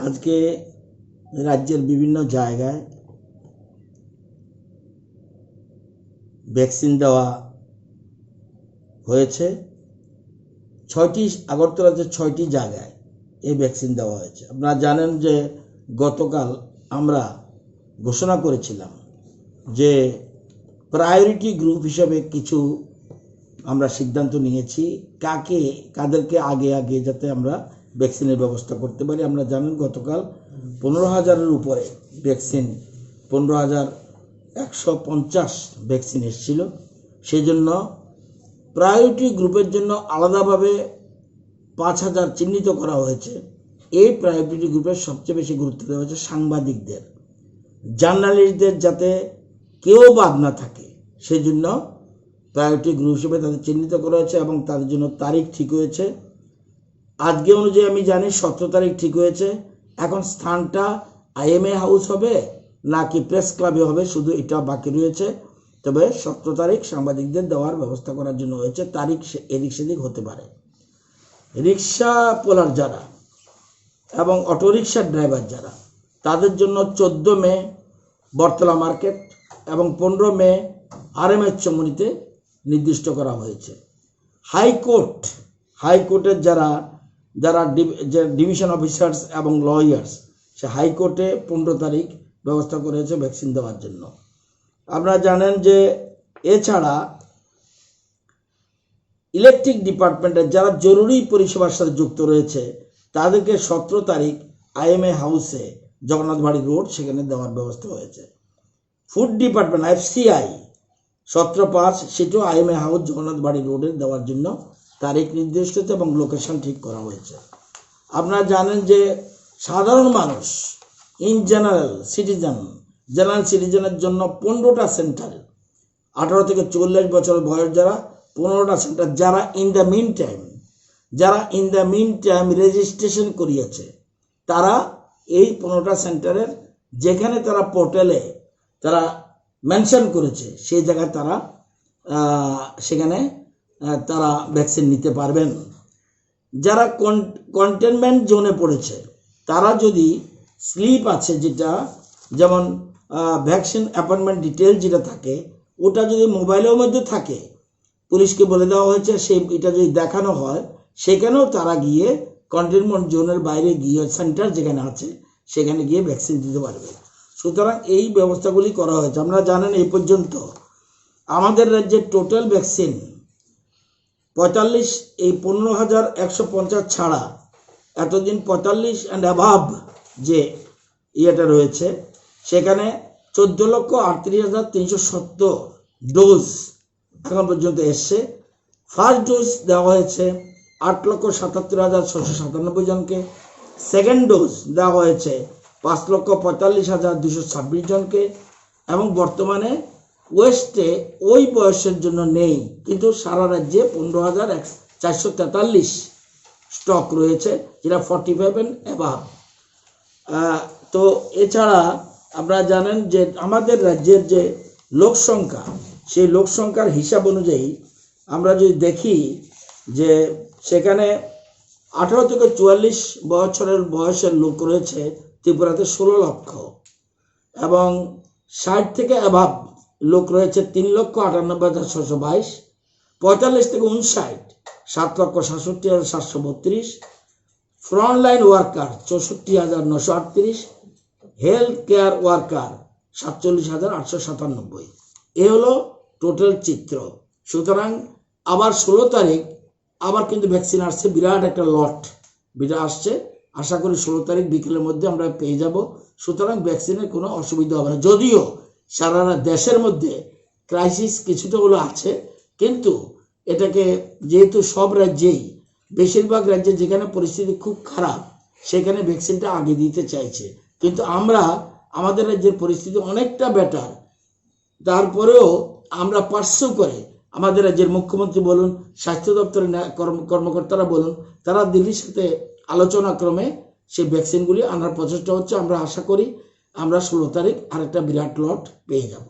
আজকে রাজ্যের বিভিন্ন জায়গায় ভ্যাকসিন দেওয়া হয়েছে। আগরতলাতে 6টি জায়গায় এই ভ্যাকসিন দেওয়া হয়েছে। আপনারা জানেন যে গতকাল আমরা ঘোষণা করেছিলাম যে প্রায়োরিটি গ্রুপ হিসেবে কিছু আমরা সিদ্ধান্ত নিয়েছি, কাদেরকে আগে যাতে আমরা ভ্যাকসিনের ব্যবস্থা করতে পারি। আমরা জানেন গতকাল 15,000-এর উপরে ভ্যাকসিন, 15,150 ভ্যাকসিন এসেছিল। সেই জন্য প্রায়োরিটি গ্রুপের জন্য আলাদাভাবে 5,000 চিহ্নিত করা হয়েছে। এই প্রায়োরিটি গ্রুপের সবচেয়ে বেশি গুরুত্ব দেওয়া হয়েছে সাংবাদিকদের, জার্নালিস্টদের, যাতে কেউ বাদ না থাকে। সেই জন্য প্রায়োরিটি গ্রুপ হিসেবে তাদের চিহ্নিত করা হয়েছে এবং তাদের জন্য তারিখ ঠিক হয়েছে। আজকে অনুযায়ী আমি জানি 17 তারিখ ঠিক হয়েছে। এখন স্থানটা IMA হাউস হবে নাকি প্রেস ক্লাবে হবে, শুধু এটা বাকি রয়েছে। তবে 17 তারিখ সাংবাদিকদের দেওয়ার ব্যবস্থা করার জন্য হয়েছে। তারিখ এদিক সেদিক হতে পারে। রিক্সা পোলার যারা এবং অটোরিক্সার ড্রাইভার যারা, তাদের জন্য 14 মে বটতলা মার্কেট এবং 15 মে RMH চমুনিতে নির্দিষ্ট করা হয়েছে। হাইকোর্টের যারা ডিভিশন অফিসার্স এবং লয়ার্স, সে হাইকোর্টে 15 তারিখ ব্যবস্থা করেছে ভ্যাকসিন দেওয়ার জন্য। আপনারা জানেন যে এছাড়া ইলেকট্রিক ডিপার্টমেন্টের যারা জরুরি পরিষেবার সাথে যুক্ত রয়েছে, তাদেরকে 17 তারিখ IMA হাউসে, জগন্নাথ বাড়ি রোড, সেখানে দেওয়ার ব্যবস্থা হয়েছে। ফুড ডিপার্টমেন্ট FCI 17/5, সেটাও IMA হাউস, জগন্নাথ বাড়ি রোডে দেওয়ার জন্য তারিখ নির্দিষ্ট হয়েছে এবং লোকেশন ঠিক করা হয়েছে। আপনারা জানেন যে সাধারণ মানুষ, জেনারেল সিটিজেনের জন্য 15টা সেন্টার, 18 থেকে 44 বছর বয়স যারা, 15টা সেন্টার, যারা in the mean time registration করিয়েছে, তারা এই 15টা সেন্টারের যেখানে তারা পোর্টালে তারা মেনশন করেছে, সেই জায়গায় তারা সেখানে তারা ভ্যাকসিন নিতে পারবেন। যারা কন্টেনমেন্ট জোনে পড়েছে, তারা যদি স্লিপ আছে, যেটা যেমন ভ্যাকসিন অ্যাপয়েন্টমেন্ট ডিটেল যেটা থাকে, ওটা যদি মোবাইলের মধ্যে থাকে, পুলিশকে বলে দেওয়া হয়েছে, এটা যদি দেখানো হয়, সেখানেও তারা গিয়ে কন্টেনমেন্ট জোনের বাইরে গিয়ে সেন্টার যেখানে আছে সেখানে গিয়ে ভ্যাকসিন দিতে পারবে। সুতরাং এই ব্যবস্থাগুলি করা হয়েছে। আপনারা জানেন এই পর্যন্ত আমাদের রাজ্যে টোটাল ভ্যাকসিন 45, এই 15,150 ছাড়া এতদিন 45 অ্যান্ড অ্যাভাব যে ইয়েটা রয়েছে, সেখানে 14,38,370 ডোজ এখন পর্যন্ত এসছে। ফার্স্ট ডোজ দেওয়া হয়েছে 8,77,697 জনকে। সেকেন্ড ডোজ দেওয়া হয়েছে 5,45,226 জনকে। এবং বর্তমানে ওয়েস্টে ওই বয়সের জন্য নেই, কিন্তু সারা রাজ্যে 15,443 স্টক রয়েছে, যেটা 45 অ্যান্ড অ্যাভাব। তো এছাড়া আপনারা জানেন যে আমাদের রাজ্যের যে লোক সংখ্যা, সেই লোক সংখ্যার হিসাব অনুযায়ী আমরা যদি দেখি যে সেখানে 18 থেকে 44 বছরের বয়সের লোক রয়েছে ত্রিপুরাতে 16 লক্ষ, এবং 60 থেকে অ্যাভাব লোক রয়েছে 3,98,622, 45 থেকে 59 7,67,732, frontline worker 64,938, health care worker 47,897। এ হলো টোটাল চিত্র। সুতরাং আবার 16 তারিখ আবার কিন্তু ভ্যাকসিন আসছে, বিরাট একটা লট আসছে। আশা করি 16 তারিখ বিকেলের মধ্যে আমরা পেয়ে যাব। সুতরাং ভ্যাকসিনের কোনো অসুবিধা হবে না। যদিও সারা দেশের মধ্যে ক্রাইসিস কিছুটা হলো আছে, কিন্তু এটাকে যেহেতু সব রাজ্যেই, বেশিরভাগ রাজ্যে যেখানে পরিস্থিতি খুব খারাপ, সেখানে ভ্যাকসিনটা আগে দিতে চাইছে, কিন্তু আমাদের রাজ্যের পরিস্থিতি অনেকটা বেটার। তারপরেও আমরা পার্শ্ব করে আমাদের রাজ্যের মুখ্যমন্ত্রী বলুন, স্বাস্থ্য দপ্তরের কর্মকর্তারা বলুন, তারা দিল্লির সাথে আলোচনা ক্রমে সেই ভ্যাকসিনগুলি আনার প্রচেষ্টা হচ্ছে। আমরা আশা করি আমরা 16 তারিখ আরেকটা বিরাট লট পেয়ে যাব।